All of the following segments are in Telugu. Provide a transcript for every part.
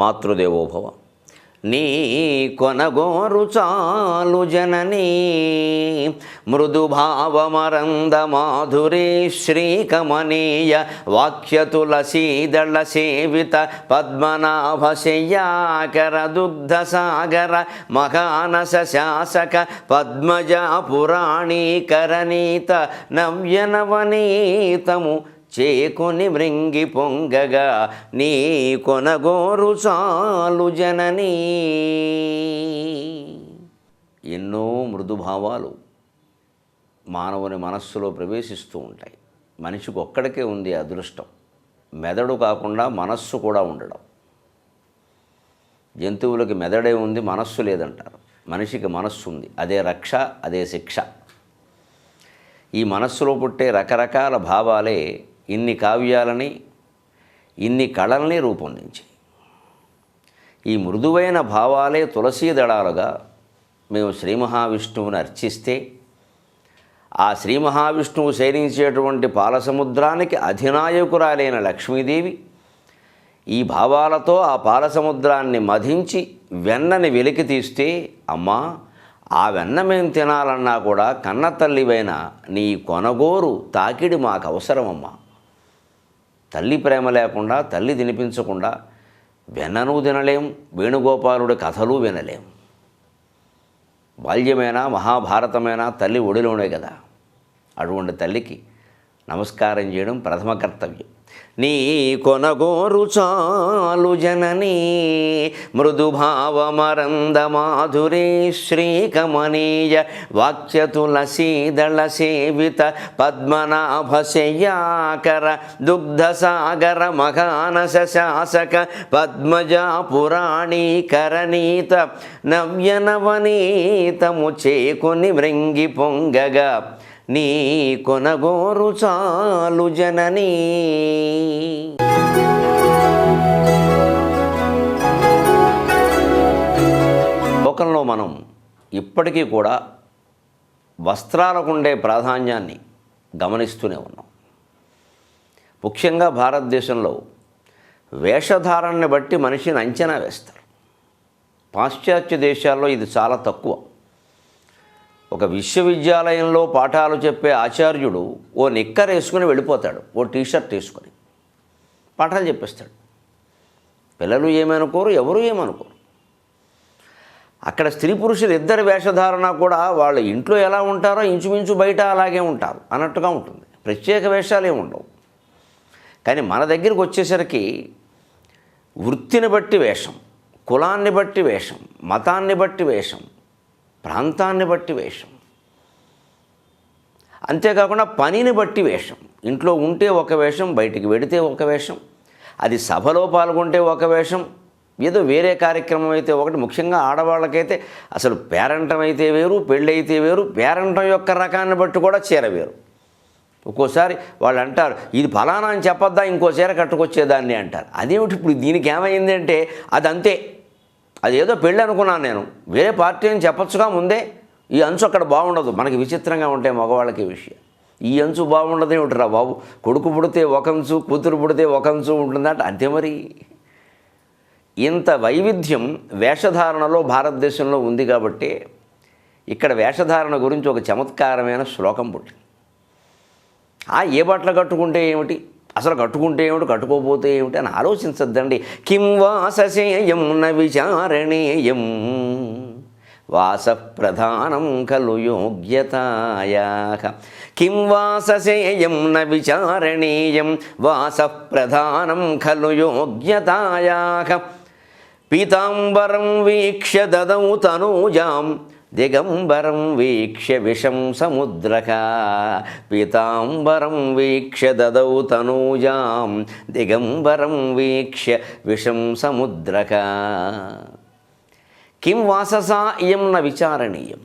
మాతృదేవోభవ. నీ కొనగోరు చాలు జననీ మృదుభావమరంద మాధురీ శ్రీకమనీయ వాక్యతులసీదళ సేవిత పద్మనాభశయ్యాకర దుగ్ధసాగర మహానస శాసక పద్మజా పురాణీకరణీత నవ్యనవనీతము చేకొని మృంగి పొంగగా నీ కొనగోరు చాలు జననీ. ఎన్నో మృదుభావాలు మానవుని మనస్సులో ప్రవేశిస్తూ ఉంటాయి. మనిషికి ఒక్కడికే ఉంది అదృష్టం, మెదడు కాకుండా మనస్సు కూడా ఉండడం. జంతువులకి మెదడే ఉంది, మనస్సు లేదంటారు. మనిషికి మనస్సు ఉంది, అదే రక్ష, అదే శిక్ష. ఈ మనస్సులో పుట్టే రకరకాల భావాలే ఇన్ని కావ్యాలని, ఇన్ని కళల్ని రూపొందించాయి. ఈ మృదువైన భావాలే తులసీ దళాలుగా మేము శ్రీ మహావిష్ణువుని అర్చిస్తే, ఆ శ్రీ మహావిష్ణువు శయనించేటువంటి పాలసముద్రానికి అధినాయకురాలైన లక్ష్మీదేవి ఈ భావాలతో ఆ పాలసముద్రాన్ని మధించి వెన్నని వెలికి తీస్తే, అమ్మా ఆ వెన్న మేము తినాలన్నా కూడా కన్న తల్లివైన నీ కొనగోరు తాకిడి మాకు అవసరమమ్మా. తల్లి ప్రేమ లేకుండా, తల్లి తినిపించకుండా వెన్నను తినలేం, వేణుగోపాలుడి కథలు వినలేం. బాల్యమైనా మహాభారతమైనా తల్లి ఒడిలోనే కదా. అటువంటి తల్లికి నమస్కారం చేయడం ప్రథమ కర్తవ్యం. నీ కొనగోరు చాలు జననీ మృదుభావమరంద మాధురీ శ్రీకమనీయ వాక్యతులసీదళ సేవిత పద్మనాభశయ్యాకర దుగ్ధసాగర మహానస శాసక పద్మజా పురాణీకరణీత నవ్యనవనీతము చేకొని మృంగి పొంగగా నీ కొనగోరు చాలు జననీ. లోకంలో మనం ఇప్పటికీ కూడా వస్త్రాలకు ఉండే ప్రాధాన్యాన్ని గమనిస్తూనే ఉన్నాం. ముఖ్యంగా భారతదేశంలో వేషధారణని బట్టి మనిషిని అంచనా వేస్తారు. పాశ్చాత్య దేశాల్లో ఇది చాలా తక్కువ. ఒక విశ్వవిద్యాలయంలో పాఠాలు చెప్పే ఆచార్యుడు ఓ నిక్కర్ వేసుకుని వెళ్ళిపోతాడు, ఓ టీషర్ట్ వేసుకొని పాఠాలు చెప్పేస్తాడు. పిల్లలు ఏమనుకోరు, ఎవరు ఏమనుకోరు. అక్కడ స్త్రీ పురుషులు ఇద్దరి వేషధారణ కూడా వాళ్ళ ఇంట్లో ఎలా ఉంటారో ఇంచుమించు బయట అలాగే ఉంటారు అన్నట్టుగా ఉంటుంది. ప్రత్యేక వేషాలు ఏమి ఉండవు. కానీ మన దగ్గరికి వచ్చేసరికి వృత్తిని బట్టి వేషం, కులాన్ని బట్టి వేషం, మతాన్ని బట్టి వేషం, ప్రాంతాన్ని బట్టి వేషం, అంతేకాకుండా పనిని బట్టి వేషం. ఇంట్లో ఉంటే ఒక వేషం, బయటికి వెడితే ఒక వేషం, అది సభలో పాల్గొంటే ఒక వేషం, ఏదో వేరే కార్యక్రమం అయితే ఒకటి. ముఖ్యంగా ఆడవాళ్ళకైతే అసలు పేరంటం అయితే వేరు, పెళ్ళైతే వేరు, పేరంటం యొక్క రకాన్ని బట్టి కూడా చీర వేరు. ఒక్కోసారి వాళ్ళు అంటారు ఇది ఫలానా అని చెప్పొద్దా, ఇంకో చీర కట్టుకొచ్చేదాన్ని అంటారు. అదేమిటి ఇప్పుడు దీనికి ఏమైంది అంటే అదంతే, అదేదో పెళ్ళి అనుకున్నాను నేను, వేరే పార్టీ అని చెప్పొచ్చుగా ముందే. ఈ అంచు అక్కడ బాగుండదు. మనకి విచిత్రంగా ఉంటాయి మగవాళ్ళకి విషయం. ఈ అంచు బాగుండదు ఏమిటిరా బాబు, కొడుకు పుడితే ఒక అంచు, కూతురు పుడితే ఒక అంచు ఉంటుందంట, అంతే. మరి ఇంత వైవిధ్యం వేషధారణలో భారతదేశంలో ఉంది కాబట్టి ఇక్కడ వేషధారణ గురించి ఒక చమత్కారమైన శ్లోకం పుట్టింది. ఏ బట్టలు కట్టుకుంటే ఏమిటి, అసలు కట్టుకుంటే ఏమిటి, కట్టుకోపోతే ఏమిటి అని ఆలోచించద్దండి. కిం వాససేయం న విచారణీయం వాస ప్రధానం ఖలు యోగ్యతాయాః. కిం వాససేయం న విచారణీయం వాస ప్రధానం ఖలు యోగ్యతాయాః. పీతాంబరం వీక్ష్య దదౌ తనూజాం దిగంబరం వీక్ష్య విషం సముద్రక. పీతాంబరం వీక్ష్య దదౌ తనూజాం దిగంబరం వీక్ష్య విషం సముద్రక. కిం వాససా ఇయం న విచారణీయం.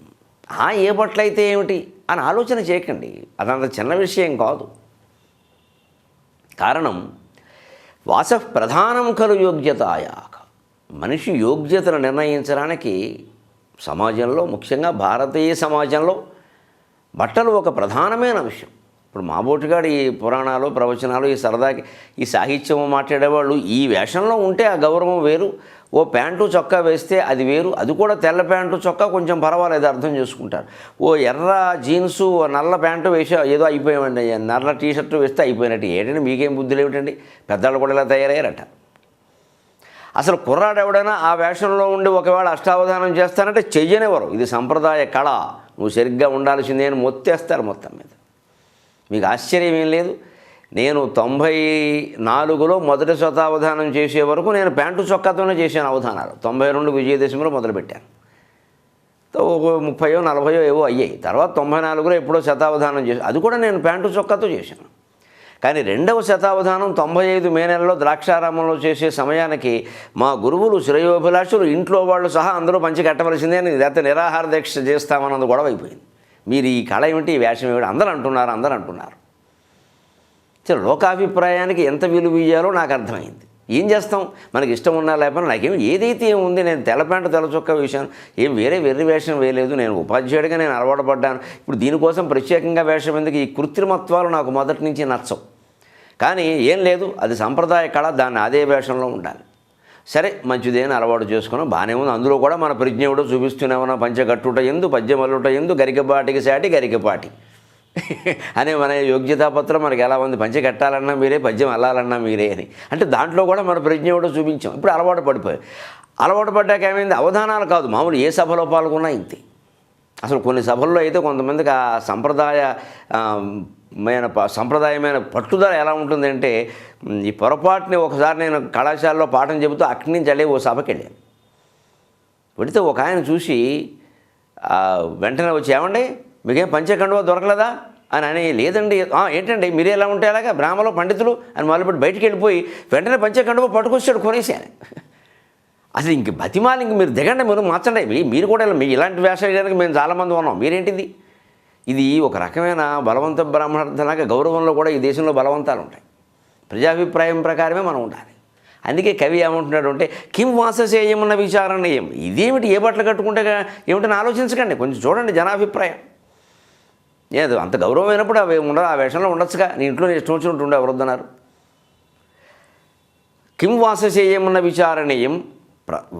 ఏ బట్లయితే ఏమిటి అని ఆలోచన చేయకండి, అదంత చిన్న విషయం కాదు. కారణం వాస ప్రధానం ఖలు యోగ్యతాయాః. మనిషి యోగ్యతను నిర్ణయించడానికి సమాజంలో, ముఖ్యంగా భారతీయ సమాజంలో బట్టలు ఒక ప్రధానమైన విషయం. ఇప్పుడు మాబోటిగాడు ఈ పురాణాలు ప్రవచనాలు ఈ సరదాకి ఈ సాహిత్యం మాట్లాడేవాళ్ళు ఈ వేషంలో ఉంటే ఆ గౌరవం వేరు. ఓ ప్యాంటు చొక్కా వేస్తే అది వేరు, అది కూడా తెల్ల ప్యాంటు చొక్కా కొంచెం పర్వాలేదు, అర్థం చేసుకుంటారు. ఓ ఎర్ర జీన్సు ఓ నల్ల ప్యాంటు వేసి ఏదో అయిపోయామండి, నల్ల టీషర్టు వేస్తే అయిపోయినట్టు. ఏంటంటే మీకేం బుద్ధులు ఏమిటండి, పెద్దవాళ్ళు కూడా ఇలా తయారయ్యారట. అసలు కుర్రాడు ఎవడైనా ఆ వేషంలో ఉండి ఒకవేళ అష్టావధానం చేస్తానంటే చెయ్యనివ్వరు. ఇది సంప్రదాయ కళ, నువ్వు సరిగ్గా ఉండాల్సిందే అని మొత్తేస్తారు మొత్తం మీద. మీకు ఆశ్చర్యం ఏం లేదు. నేను 94లో మొదటి శతావధానం చేసే వరకు నేను ప్యాంటు చొక్కాతోనే చేశాను అవధానాలు. 92 విజయదశమిలో మొదలుపెట్టాను. ఒక 30-40 ఏవో అయ్యాయి. తర్వాత 94లో ఎప్పుడో శతావధానం చేశాను, అది కూడా నేను ప్యాంటు చొక్కాతో చేశాను. కానీ రెండవ శతావధానం 95 మే నెలలో ద్రాక్షారామంలో చేసే సమయానికి మా గురువులు శ్రేయోభిలాషులు ఇంట్లో వాళ్ళు సహా అందరూ పంచి కట్టవలసిందే అని లేకపోతే నిరాహార దీక్ష చేస్తామన్నది గొడవ అయిపోయింది. మీరు ఈ కళ ఏమిటి, ఈ వేషం ఏమిటి అందరూ అంటున్నారు. సరే, లోకాభిప్రాయానికి ఎంత విలువ ఇయ్యాలో నాకు అర్థమైంది. ఏం చేస్తాం, మనకి ఇష్టం ఉన్నా లేకపోయినా నాకేం ఏదైతే ఏముంది, నేను తెల్ల ప్యాంటు తెల్ల చొక్కా వేశాను, ఏం వేరే వెర్రి వేషం వేయలేదు. నేను ఉపాధ్యాయుడిగా నేను అలవాటు పడ్డాను. ఇప్పుడు దీనికోసం ప్రత్యేకంగా వేషం ఎందుకు, ఈ కృత్రిమత్వాలు నాకు మొదటి నుంచి నచ్చవు. కానీ ఏం లేదు, అది సంప్రదాయ కళ, దాన్ని అదే వేషంలో ఉండాలి. సరే, మంచిదేని అలవాటు చేసుకున్నాం, బాగానే ఉంది. అందులో కూడా మన ప్రజ్ఞవుడు చూపిస్తూనేమన్నా పంచగట్టుట ఎందు పద్యమల్లుట ఎందు గరికపాటికి సాటి గరికపాటి అనే మన యోగ్యతాపత్రం మనకి ఎలా ఉంది, పంచ కట్టాలన్నా మీరే, పద్యం అల్లాలన్నా మీరే అని. అంటే దాంట్లో కూడా మన ప్రజ్ఞవుడు చూపించాం. ఇప్పుడు అలవాటు పడిపోయాయి. అలవాటు పడ్డాక ఏమైంది, అవధానాలు కాదు, మామూలు ఏ సభలో పాల్గొన్నా ఇంతే. అసలు కొన్ని సభల్లో అయితే కొంతమందికి ఆ సంప్రదాయమైన పట్టుదల ఎలా ఉంటుందంటే, ఈ పొరపాటుని ఒకసారి నేను కళాశాలలో పాఠం చెబుతూ అక్కడి నుంచి వెళ్ళి ఓ సభకి వెళ్ళాను. వెళితే ఒక ఆయన చూసి వెంటనే వచ్చి, ఏమండి మీకేం పంచకండువా దొరకలేదా అని లేదండి. ఏంటండి మీరు ఎలా ఉంటే అలాగా, బ్రాహ్మలో పండితులు అని మొదలుపెట్టి బయటికి వెళ్ళిపోయి వెంటనే పంచకండువా పట్టుకొచ్చాడు, కొనేసాను. అసలు ఇంక బతిమాలి, ఇంక మీరు దిగండి, మీరు మార్చండి, మీరు కూడా మీ ఇలాంటి వేషానికి మేము చాలామంది ఉన్నాం, మీరేంటిది. ఇది ఒక రకమైన బలవంత బ్రాహ్మణార్థంలాగా గౌరవంలో కూడా ఈ దేశంలో బలవంతాలు ఉంటాయి. ప్రజాభిప్రాయం ప్రకారమే మనం ఉండాలి. అందుకే కవి ఏమంటున్నాడు అంటే, కిం వాససేయమున్న విచారణీయం. ఇదేమిటి, ఏ బట్టలు కట్టుకుంటే ఏమిటని ఆలోచించకండి, కొంచెం చూడండి జనాభిప్రాయం. ఏదో అంత గౌరవమైనప్పుడు అవి ఉండదు, ఆ వేషంలో ఉండొచ్చుగా, నీ ఇంట్లో ఇష్టం వచ్చినట్టు ఉండే ఎవరొద్దన్నారు. కిం వాససేయమున్న విచారణీయం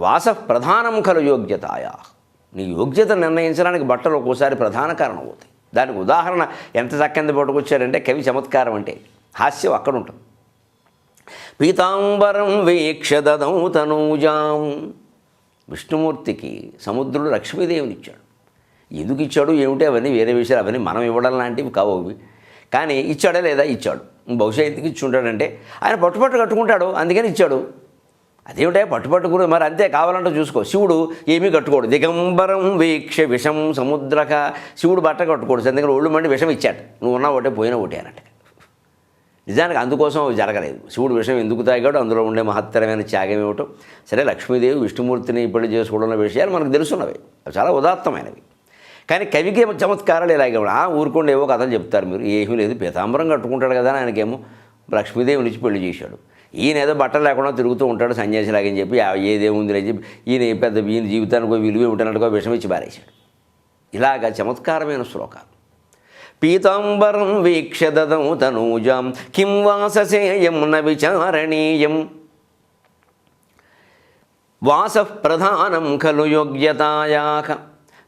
వాస ప్రధానం ఖలు యోగ్యతాయా. నీ యోగ్యత నిర్ణయించడానికి బట్టలు ఒక్కోసారి ప్రధాన కారణం అవుతాయి. దానికి ఉదాహరణ ఎంత చక్కని పట్టుకొచ్చారంటే, కవి చమత్కారం అంటే హాస్యం అక్కడ ఉంటుంది. పీతాంబరం వీక్ష దదౌ తనూజాం. విష్ణుమూర్తికి సముద్రుడు లక్ష్మీదేవిని ఇచ్చాడు. ఎందుకు ఇచ్చాడు ఏమిటి అవన్నీ వేరే విషయాలు, అవన్నీ మనం ఇవ్వడం లాంటివి కావు అవి. కానీ ఇచ్చాడే లేదా, ఇచ్చాడు. బహుశా ఎందుకు ఇచ్చి ఉంటాడంటే ఆయన పట్టుపట్టు కట్టుకుంటాడు, అందుకని ఇచ్చాడు. అదేమిటా పట్టుపట్టుకుని, మరి అంతే కావాలంటే చూసుకో. శివుడు ఏమీ కట్టుకోడు. దిగంబరం వీక్ష విషం సముద్రక. శివుడు బట్ట కట్టుకోడు, ఎందుకంటే ఒళ్ళు మండి విషం ఇచ్చాడు. నువ్వు ఉన్నా ఒకటే పోయినా ఒకటే అన్నట్టు. నిజానికి అందుకోసం అవి జరగలేదు. శివుడు విషం ఎందుకు తాగాడు, అందులో ఉండే మహత్తరమైన త్యాగం ఏమిటో. సరే, లక్ష్మీదేవి విష్ణుమూర్తిని పెళ్లి చేసుకోవడం విషయాలు మనకు తెలుసున్నవి, అవి చాలా ఉదాత్తమైనవి. కానీ కవికి చమత్కారాలు ఇలాగే ఊరుకోండి, ఏవో కథలు చెప్తారు మీరు. ఏమీ లేదు, పీతాంబరం కట్టుకుంటాడు కదా అని ఆయనకేమో లక్ష్మీదేవి నుంచి పెళ్లి చేశాడు. ఈయన ఏదో బట్టలు లేకుండా తిరుగుతూ ఉంటాడు సన్యాసిలాగని చెప్పి, ఏదేముంది అని చెప్పి ఈయన ఈయన జీవితానికి విలువ ఏమిటన్నట్టుగా విషం ఇచ్చి పారేశాడు. ఇలాగా చమత్కారమైన శ్లోకాలు. పీతాంబరం వీక్ష దదౌ తనూజాం కిం వాససేయం న విచారణీయం వాస ప్రధానం ఖలు యోగ్యతాయాః.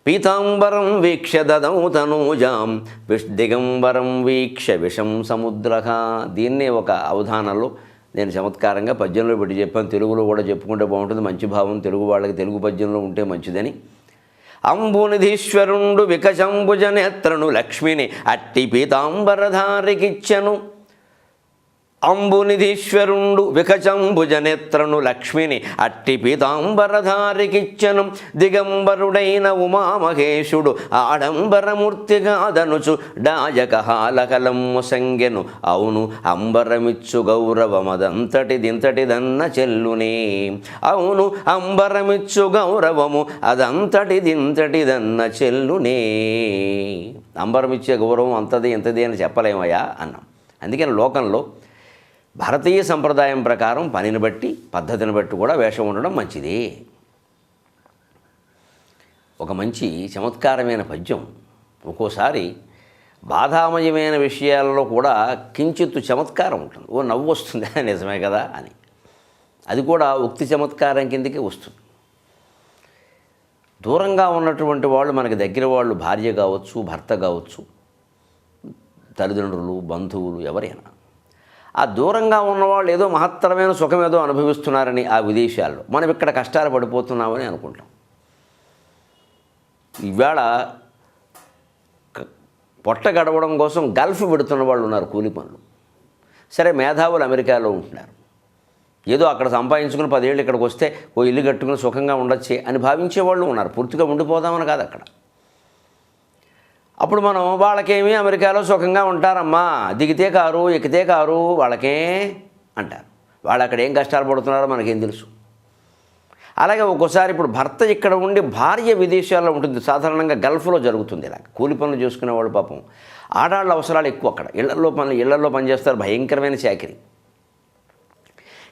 పీతాంబరం వీక్ష దదౌ తనూజాం దిగంబరం వీక్ష విషం సముద్రః. దీన్నే ఒక అవధానంలో నేను చమత్కారంగా పద్యంలో పెట్టి చెప్పాను. తెలుగులో కూడా చెప్పుకుంటే బాగుంటుంది, మంచి భావం తెలుగు వాళ్ళకి తెలుగు పద్యంలో ఉంటే మంచిదని. అంబునిధీశ్వరుండు వికచంబుజ నేత్రను లక్ష్మిని అట్టి పీతాంబరధారికిచ్చెను. అంబునిధీశ్వరుండు వికచంబుజ నేత్రను లక్ష్మిని అట్టి పీతాంబరధారికిచ్చెను. దిగంబరుడైన ఉమామహేశుడు ఆడంబరమూర్తిగాదనుచు డాయకహాలకలమ్ము సంగెను. అవును అంబరమిచ్చు గౌరవమదంతటి దింతటిదన్న చెల్లునే. అవును అంబరమిచ్చు గౌరవము అదంతటి దింతటిదన్న చెల్లునే. అంబరమిచ్చే గౌరవం అంతది ఇంతది అని చెప్పలేమయ్యా అన్నాం. అందుకని లోకంలో భారతీయ సంప్రదాయం ప్రకారం పనిని బట్టి పద్ధతిని బట్టి కూడా వేషం ఉండడం మంచిది. ఒక మంచి చమత్కారమైన పద్యం ఒక్కోసారి బాధామయమైన విషయాలలో కూడా కించిత్తు చమత్కారం ఉంటుంది. ఓ నవ్వు వస్తుంది, నిజమే కదా అని. అది కూడా ఉక్తి చమత్కారం కిందకి వస్తుంది. దూరంగా ఉన్నటువంటి వాళ్ళు, మనకి దగ్గర వాళ్ళు, భార్య కావచ్చు, భర్త కావచ్చు, తల్లిదండ్రులు, బంధువులు, ఎవరైనా ఆ దూరంగా ఉన్నవాళ్ళు ఏదో మహత్తరమైన సుఖం ఏదో అనుభవిస్తున్నారని ఆ విదేశాల్లో, మనం ఇక్కడ కష్టాలు పడిపోతున్నామని అనుకుంటాం. ఈవేళ పొట్ట గడవడం కోసం గల్ఫ్ పెడుతున్న వాళ్ళు ఉన్నారు, కూలి పనులు. సరే, మేధావులు అమెరికాలో ఉంటున్నారు, ఏదో అక్కడ సంపాదించుకుని 10 ఏళ్ళు ఇక్కడికి వస్తే ఓ ఇల్లు కట్టుకుని సుఖంగా ఉండొచ్చే అని భావించే వాళ్ళు ఉన్నారు. పూర్తిగా ఉండిపోదామని కాదు అక్కడ. అప్పుడు మనం వాళ్ళకేమీ అమెరికాలో సుఖంగా ఉంటారమ్మా, దిగితే కారు ఎక్కితే కారు వాళ్ళకే అంటారు. వాళ్ళు అక్కడ ఏం కష్టాలు పడుతున్నారో మనకేం తెలుసు. అలాగే ఒక్కోసారి ఇప్పుడు భర్త ఇక్కడ ఉండి భార్య విదేశాల్లో ఉంటుంది. సాధారణంగా గల్ఫ్లో జరుగుతుంది ఇలా. కూలి పనులు చేసుకునేవాళ్ళు పాపం ఆడాళ్ళ అవసరాలు ఎక్కువ అక్కడ. ఇళ్లల్లో పనిచేస్తారు, భయంకరమైన చాకిరీ.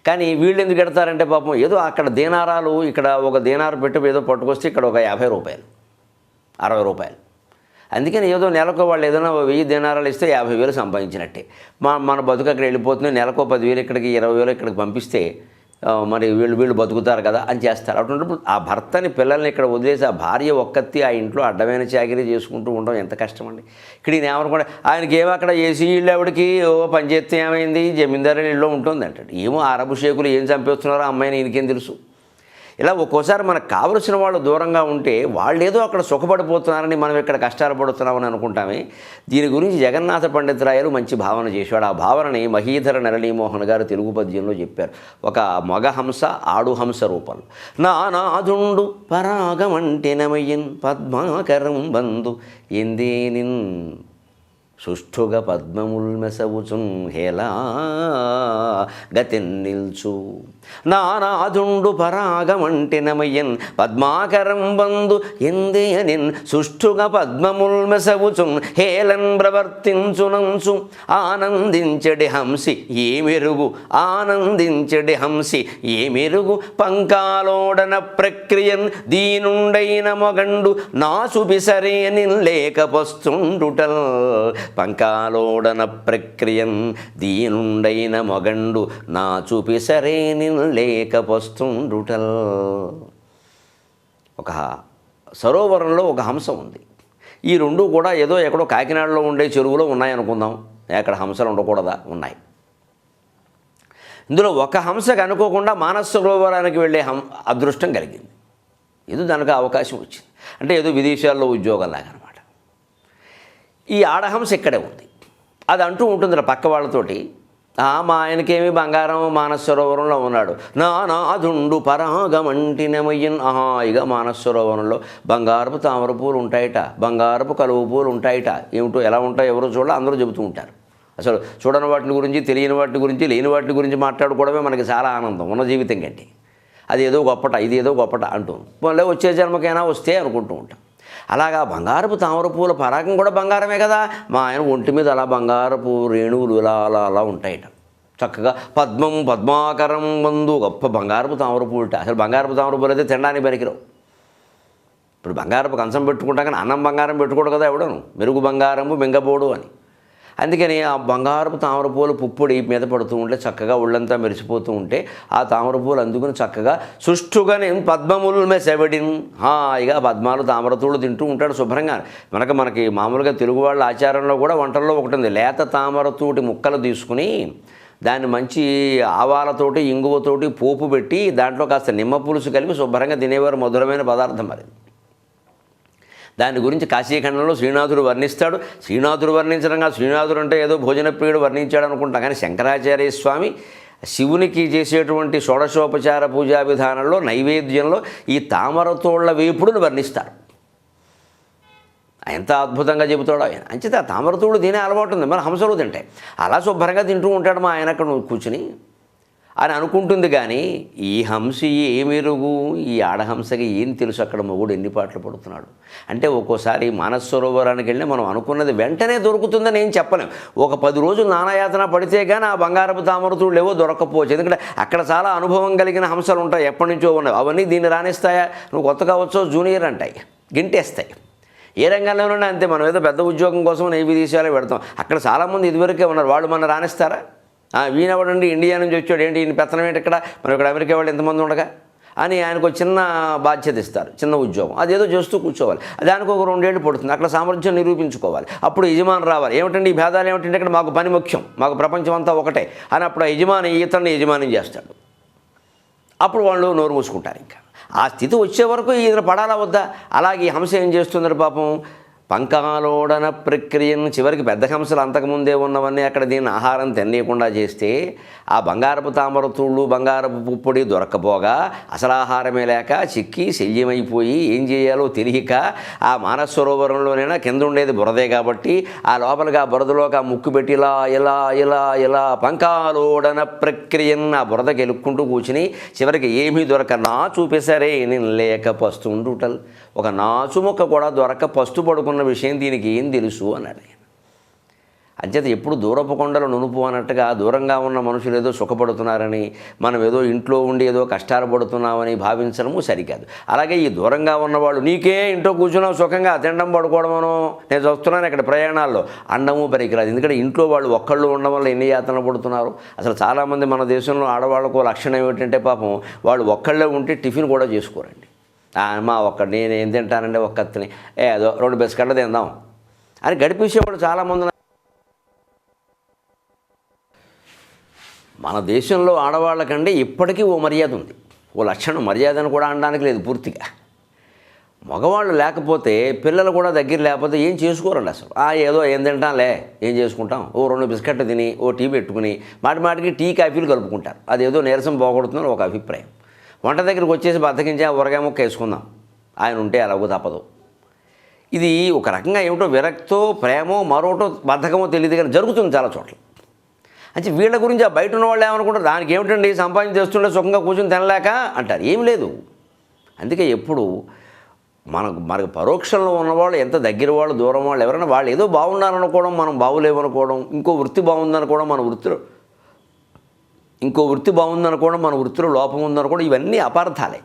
కానీ వీళ్ళు ఎందుకు పెడతారంటే పాపం ఏదో అక్కడ దీనారాలు, ఇక్కడ ఒక దీనారు పెట్టి ఏదో పట్టుకొస్తే ఇక్కడ ఒక 50 రూపాయలు, 60 రూపాయలు. అందుకని ఏదో నెలకు వాళ్ళు ఏదైనా 1000 దీనారాలు ఇస్తే 50,000 సంపాదించినట్టే. మన బతుకు అక్కడ వెళ్ళిపోతుంది. నెలకు 10,000 ఇక్కడికి, 20,000 ఇక్కడికి పంపిస్తే మరి వీళ్ళు బతుకుతారు కదా అని చేస్తారు. అటువంటిప్పుడు ఆ భర్తని, పిల్లల్ని ఇక్కడ వదిలేసి ఆ భార్య ఒక్కత్తి ఆ ఇంట్లో అడ్డమైన చాకిరీ చేసుకుంటూ ఉండడం ఎంత కష్టం అండి. ఇక్కడ ఈయన ఏమనుకోండి, ఆయనకి ఏమో అక్కడ ఏసీ ఇళ్ళు ఆవిడకి పని చేస్తే ఏమైంది, జమీందారు ఇళ్ళలో ఉంటుంది అంటాడు. ఏమో అరబు షేకులు ఏం చంపేస్తున్నారో అమ్మాయిని ఈయనకేం తెలుసు. ఇలా ఒక్కోసారి మనకు కావలసిన వాళ్ళు దూరంగా ఉంటే వాళ్ళు ఏదో అక్కడ సుఖపడిపోతున్నారని మనం ఇక్కడ కష్టాలు పడుతున్నామని అనుకుంటామే. దీని గురించి జగన్నాథ పండితురాయలు మంచి భావన చేశాడు. ఆ భావనని మహీధర నరళీమోహన్ గారు తెలుగు పద్యంలో చెప్పారు. ఒక మగహంస, ఆడుహంస రూపంలో. నానాదుండు పరాగమంటినమయ్యన్ పద్మాకరం బంధు ఎందేనిన్ సుష్ఠుగా పద్మముల్మెసవుచున్ హేలా గతిన్నిల్చు. నానాదుండు పరాగమంటినమయ్యన్ పద్మాకరం బంధు ఎందేనిన్ సుష్ఠుగా పద్మముల్మెసవుచున్ హేళన్ ప్రవర్తించునంచు. ఆనందించడి హంసి ఏమెరుగు, ఆనందించడి హంసి ఏమెరుగు. పంకాలోడన ప్రక్రియన్ దీనుండైన మొగండు నాసుబిసరే నిల్లేకపస్తుండుటల్. పంకాలోడన ప్రక్రియన్ దీనుండైన మొగండు నా చూపిసరేని లేకపోస్తుండుటల్. ఒక సరోవరంలో ఒక హంస ఉంది. ఈ రెండు కూడా ఏదో ఎక్కడో కాకినాడలో ఉండే చెరువులో ఉన్నాయనుకుందాం. ఎక్కడ హంసలు ఉండకూడదా? ఉన్నాయి. ఇందులో ఒక హంసకు అనుకోకుండా మానస సరోవరానికి వెళ్ళే అదృష్టం కలిగింది. ఏదో దానికి అవకాశం వచ్చింది. అంటే ఏదో విదేశాల్లో ఉద్యోగంలాగా అనమాట. ఈ ఆడహంస ఇక్కడే ఉంది. అది అంటూ ఉంటుంది పక్క వాళ్ళతోటి, మా ఆయనకేమి బంగారం మానస సరోవరంలో ఉన్నాడు. నానాదుండు పరాగమంటినమయ్యన్. ఇక మానస సరోవరంలో బంగారపు తామర పూలు ఉంటాయట, బంగారపు కలువ పూలు ఉంటాయట. ఏమిటో ఎలా ఉంటాయో ఎవరో చూడాలి, అందరూ చెబుతూ ఉంటారు. అసలు చూడని వాటి గురించి, తెలియని వాటి గురించి, లేని వాటి గురించి మాట్లాడుకోవడమే మనకి చాలా ఆనందం ఉన్న జీవితం కంటే. అది ఏదో గొప్పట, ఇది ఏదో గొప్పట అంటూ మళ్ళీ వచ్చే జన్మకైనా వస్తే అనుకుంటూ ఉంటాం. అలాగా బంగారపు తామర పూల పరాగం కూడా బంగారమే కదా. మా ఆయన ఒంటి మీద అలా బంగారపు రేణువులు ఇలా అలా అలా ఉంటాయట. చక్కగా పద్మాకరం బంధు గొప్ప బంగారపు తామర పూలుట. అసలు బంగారపు తామర పూలు అయితే తినడానికి పనికిరావు. ఇప్పుడు బంగారపు కంచం పెట్టుకుంటా కానీ అన్నం బంగారం పెట్టుకోడు కదా ఎవడను. మెరుగు బంగారము మింగబోడు అని. అందుకని ఆ బంగారపు తామర పూలు పుప్పొడి మీద పడుతూ ఉంటే చక్కగా ఒళ్ళంతా మెరిసిపోతూ ఉంటే ఆ తామర పూలు అందుకుని చక్కగా సుష్ఠుగా నేను పద్మముల్ మెసెవడిన్. హాయిగా పద్మాలు తామరతూళ్ళు తింటూ ఉంటాడు శుభ్రంగా. మనకి మామూలుగా తెలుగు వాళ్ళ ఆచారంలో కూడా వంటల్లో ఒకటి ఉంది. లేత తామరతూటి ముక్కలు తీసుకుని దాన్ని మంచి ఆవాలతోటి, ఇంగువతోటి పోపు పెట్టి దాంట్లో కాస్త నిమ్మ పులుసు కలిపి శుభ్రంగా తినేవారు. మధురమైన పదార్థం మరి. దాని గురించి కాశీఖండంలో శ్రీనాథుడు వర్ణిస్తాడు. శ్రీనాథుడు వర్ణించడంగా, శ్రీనాథుడు అంటే ఏదో భోజన ప్రియుడు వర్ణించాడు అనుకుంటాం. కానీ శంకరాచార్య స్వామి శివునికి చేసేటువంటి షోడశోపచార పూజా విధానంలో నైవేద్యంలో ఈ తామరతోళ్ల వేపుడును వర్ణిస్తారు. ఎంత అద్భుతంగా చెబుతాడు ఆయన. అంచేత ఆ తామరతోడు తినే అలవాటు ఉంది, మన హంసలు తింటాయి. అలా శుభ్రంగా తింటూ ఉంటాడు మా ఆయన అక్కడ కూర్చుని అని అనుకుంటుంది. కానీ ఈ హంస ఏమెరుగు, ఈ ఆడహంసకి ఏం తెలుసు అక్కడ మొగుడు ఎన్ని పాటలు పడుతున్నాడు అంటే. ఒక్కోసారి మానస సరోవరానికి వెళ్ళి మనం అనుకున్నది వెంటనే దొరుకుతుందని ఏం చెప్పలేం. ఒక 10 రోజులు నానాయాతన పడితే కానీ ఆ బంగారపు తామరతూళ్ళు ఏవో దొరకపోవచ్చు. ఎందుకంటే అక్కడ చాలా అనుభవం కలిగిన హంసలు ఉంటాయి, ఎప్పటి నుంచో ఉన్నాయి. అవన్నీ దీన్ని రాణిస్తాయా? నువ్వు కొత్తగా వచ్చో జూనియర్ అంటాయి, గింటేస్తాయి. ఏ రంగంలోనైనా అంతే. మనం ఏదో పెద్ద ఉద్యోగం కోసం నేవీ దేశాలే పెడతాం. అక్కడ చాలామంది ఇదివరకే ఉన్నారు. వాళ్ళు మన రాణిస్తారా? వీణెవడండి ఇండియా నుంచి వచ్చాడు, ఏంటి ఈయన పెత్తనం ఏంటి ఇక్కడ, మనం ఇక్కడ అమెరికా వాళ్ళు ఎంతమంది ఉండగా అని ఆయనకు ఒక చిన్న బాధ్యత ఇస్తారు, చిన్న ఉద్యోగం. అదేదో చేస్తూ కూర్చోవాలి. దానికి ఒక 2 ఏళ్ళు పడుతుంది. అక్కడ సామర్థ్యం నిరూపించుకోవాలి. అప్పుడు యజమాని రావాలి. ఏమిటండి ఈ భేదాలు ఏమిటంటే, ఇక్కడ మాకు పని ముఖ్యం, మాకు ప్రపంచం అంతా ఒకటే అని అప్పుడు ఆ యజమాని ఇతన్ని యజమాని చేస్తాడు. అప్పుడు వాళ్ళు నోరు మూసుకుంటారు. ఇంకా ఆ స్థితి వచ్చే వరకు ఈయన పడాలా వద్దా? అలాగే ఈ హంస ఏం చేస్తున్నారు పాపం, పంకాలోడన ప్రక్రియను చివరికి పెద్ద హంసలు అంతకుముందే ఉన్నవన్నీ అక్కడ దీన్ని ఆహారం తినేయకుండా చేస్తే ఆ బంగారపు తామరతూళ్ళు బంగారపు పుప్పొడి దొరక్కపోగా అసలు ఆహారమే లేక చిక్కి శల్యమైపోయి ఏం చేయాలో తెలియక ఆ మానస సరోవరంలోనైనా కింద ఉండేది బురదే కాబట్టి ఆ లోపలికి ఆ బురదలోకి ఆ ముక్కు పెట్టి ఇలా ఇలా ఇలా ఇలా పంకాలోడన ప్రక్రియను ఆ బురదకి ఎలుక్కుంటూ కూర్చుని చివరికి ఏమీ దొరక నాచు పెసరే నేను లేక పస్తుండుటల్, ఒక నాచు మొక్క కూడా దొరక పస్తు పడుకున్న విషయం దీనికి ఏం తెలుసు అన్నాడు ఆయన. అంచేత ఎప్పుడు దూరపు కొండలు నునుపు అన్నట్టుగా దూరంగా ఉన్న మనుషులు ఏదో సుఖపడుతున్నారని, మనం ఏదో ఇంట్లో ఉండి ఏదో కష్టాలు పడుతున్నామని భావించడము సరికాదు. అలాగే ఈ దూరంగా ఉన్నవాళ్ళు నీకే ఇంట్లో కూర్చున్నావు సుఖంగా తినడం పడుకోవడమనో, నేను చూస్తున్నాను ఇక్కడ ప్రయాణాల్లో అండము పనికిరాదు. ఎందుకంటే ఇంట్లో వాళ్ళు ఒక్కళ్ళు ఉండడం వల్ల ఎన్ని యాతనలు పడుతున్నారు. అసలు చాలామంది మన దేశంలో ఆడవాళ్ళకు లక్షణం ఏమిటంటే పాపం వాళ్ళు ఒక్కళ్ళే ఉంటే టిఫిన్ కూడా చేసుకోరండి. మా ఒక్కడు నేను ఏం తింటానంటే ఒక్కతిని ఏదో 2 బిస్కెట్లు తిందాం అని గడిపేసేవాడు చాలామంది. మన దేశంలో ఆడవాళ్ళకంటే ఇప్పటికీ ఓ మర్యాద ఉంది, ఓ లక్షణం. మర్యాదను కూడా అనడానికి లేదు పూర్తిగా. మగవాళ్ళు లేకపోతే పిల్లలు కూడా దగ్గర లేకపోతే ఏం చేసుకోరండి అసలు. ఏదో ఏం తింటాంలే, ఏం చేసుకుంటాం, ఓ 2 బిస్కెట్లు తిని ఓ టీ పెట్టుకుని మాటికి టీ కాఫీలు కలుపుకుంటారు. అదేదో నీరసం పోగొడుతుందని ఒక అభిప్రాయం. వంట దగ్గరికి వచ్చేసి బద్దకించి ఆ ఊరగాయ ముక్క వేసుకుందాం, ఆయన ఉంటే అలాగో తప్పదు. ఇది ఒక రకంగా ఏమిటో విరక్తో ప్రేమో మరోటో బద్ధకమో తెలియదు కానీ జరుగుతుంది చాలా చోట్ల. అంటే వీళ్ళ గురించి ఆ బయట ఉన్న వాళ్ళు ఏమనుకుంటారు, దానికి ఏమిటండి సంపాదన చేస్తుంటే సుఖంగా కూర్చొని తినలేక అంటారు. ఏం లేదు. అందుకే ఎప్పుడు మనకు పరోక్షంలో ఉన్నవాళ్ళు ఎంత దగ్గర వాళ్ళు దూరం వాళ్ళు ఎవరైనా వాళ్ళు ఏదో బాగున్నారనుకోవడం, మనం బాగులేమనుకోవడం, ఇంకో వృత్తి బాగుందనుకోవడం, ఇంకో వృత్తి బాగుందనుకోవడం, మన వృత్తిలో లోపం ఉందనుకోవడం, ఇవన్నీ అపార్థాలే.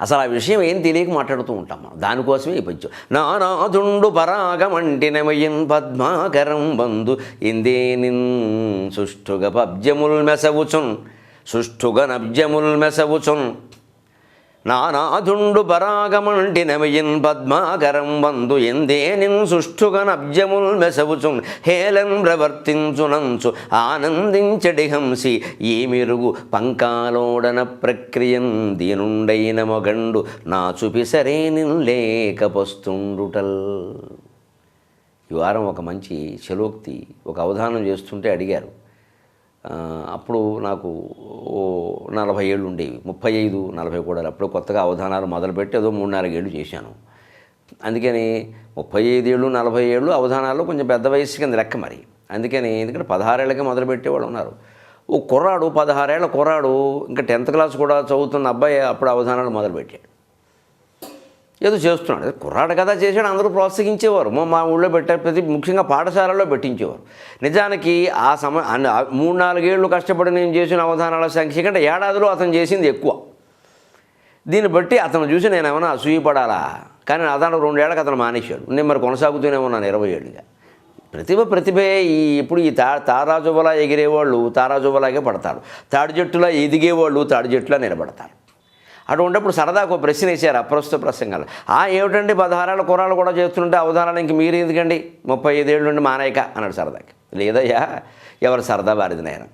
అసలు ఆ విషయం ఏం తెలియక మాట్లాడుతూ ఉంటాం మనం. దానికోసమే ఈ పద్యం. నానాదుండు పరాగమంటినమయన్ పద్మాకరం బంధు ఇందేనిన్ సుష్ఠుగ పబ్జముల్ మెసవుచున్ నానాదుండు పరాగమంటినమయన్ పద్మాకరం బంధు ఎందేనిన్ సుష్ఠుగ నబ్జముల్ మెసవుచున్ హేళన్ ప్రవర్తించునంచు ఆనందించడి హంసి ఏమిరుగు పంకాలోడన ప్రక్రియన్ దీనుండైన మొగండు నా చూపిసరేనిన్ లేకపోస్తుండుటల్. ఈ వారం ఒక మంచి చలోక్తి ఒక అవధానం చేస్తుంటే అడిగారు. అప్పుడు నాకు 40 ఏళ్ళు ఉండేవి, 35, 40 కూడా. అప్పుడు కొత్తగా అవధానాలు మొదలుపెట్టి ఏదో 3-4 ఏళ్ళు చేశాను. అందుకని 35 ఏళ్ళు 40 ఏళ్ళు అవధానాల్లో కొంచెం పెద్ద వయసు కింద లెక్క మరి. ఎందుకంటే 16 ఏళ్ళకే మొదలుపెట్టేవాళ్ళు ఉన్నారు. ఓ కుర్రాడు 16 ఏళ్ల కుర్రాడు ఇంకా 10th క్లాస్ కూడా చదువుతున్న అబ్బాయి అప్పుడు అవధానాలు మొదలుపెట్టాడు. ఏదో చేస్తున్నాడు, కుర్రాడు కదా చేశాడు, అందరూ ప్రోత్సహించేవారు. మా ఊళ్ళో పెట్టే ముఖ్యంగా పాఠశాలలో పెట్టించేవారు. నిజానికి ఆ 3-4 ఏళ్ళు కష్టపడి నేను చేసిన అవధానాల సంఖ్య కంటే ఏడాదిలో అతను చేసింది ఎక్కువ. దీన్ని బట్టి అతను చూసి నేను ఏమైనా అసూయపడాలా, కానీ అతను 2 ఏళ్ళకి అతను మానేశాడు. నేను మరి కొనసాగుతూనే ఉన్నాను 20 ఏళ్ళుగా. ప్రతిభే ఇప్పుడు ఈ తారాజువలా ఎగిరేవాళ్ళు తారాజువలాగే పడతారు, తాడి చెట్టులా ఎదిగేవాళ్ళు తాడి చెట్టులా నిలబడతారు. అటువంటిప్పుడు సరదాకు ఒక ప్రశ్న వేశారు అప్రస్తుత ప్రసంగాలు. ఏమిటండి 16 ఏళ్ళ కుర్రాళ్ళు కూడా చేస్తుంటే అవధానాలు ఇంక మీరు ఎందుకండి 35 ఏళ్ళ నుండి మానేయక అన్నాడు సరదాకి. లేదయ్యా, ఎవరు సరదా వారిది నాయన.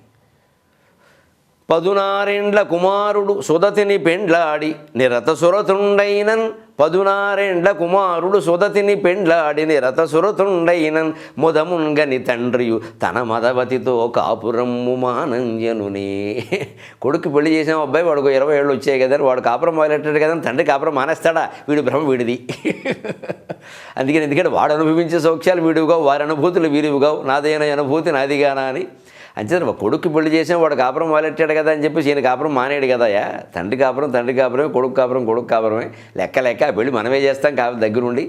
16 ఏండ్ల కుమారుడు సుదతిని పెండ్లాడి నిరత సురతుండైనన్ 16 ఏండ్ల కుమారుడు సుదతిని పెండ్లాడి నిరత సురతుండైనన్ ముదమున్గని తండ్రియు తన మదవతితో కాపురమ్ము మానంజనునే. కొడుకు పెళ్లి చేసిన అబ్బాయి వాడికి 20 ఏళ్ళు వచ్చాయి కదా, వాడు కాపురం మొదలెట్టాడు కదా, తండ్రి కాపురం మానేస్తాడా? వీడి భ్రమ వీడిది. ఎందుకంటే వాడు అనుభవించే సౌఖ్యాలు వీడివిగావు, వారి అనుభూతులు వీరివిగావు, నాదైన అనుభూతి నాదిగానా అని. అంచేత కొడుకు పెళ్లి చేసిన వాడు కాపురం మొదలెట్టాడు కదా అని చెప్పి ఈయన కాపురం మానేడు కదయా. తండ్రి కాపురమే, కొడుకు కాపురమే. లెక్క పెళ్ళి మనమే చేస్తాం దగ్గరుండి.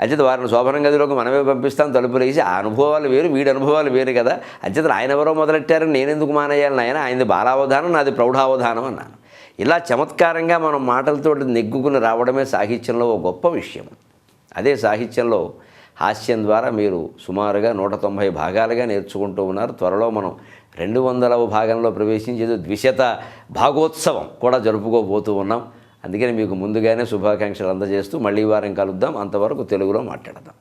అంచేత వారిని శోభనం గదిలోకి మనమే పంపిస్తాం, తలుపులు వేసి. ఆ అనుభవాలు వేరు, వీడి అనుభవాలు వేరు కదా. అంచేత ఆయన ఎవరో మొదలెట్టారని నేనెందుకు మానేయాలని ఆయన, ఆయనది బాలావధానం, నాది ప్రౌఢావధానం అన్నాను. ఇలా చమత్కారంగా మనం మాటలతో నెగ్గుకుని రావడమే సాహిత్యంలో ఒక గొప్ప విషయం. అదే సాహిత్యంలో హాస్యం ద్వారా మీరు సుమారుగా 190 భాగాలుగా నేర్చుకుంటూ ఉన్నారు. త్వరలో మనం 200వ భాగంలో ప్రవేశించి ఏదో ద్విశత భాగోత్సవం కూడా జరుపుకోబోతూ ఉన్నాం. అందుకని మీకు ముందుగానే శుభాకాంక్షలు అందజేస్తూ మళ్ళీ వారం కలుద్దాం. అంతవరకు తెలుగులో మాట్లాడదాం.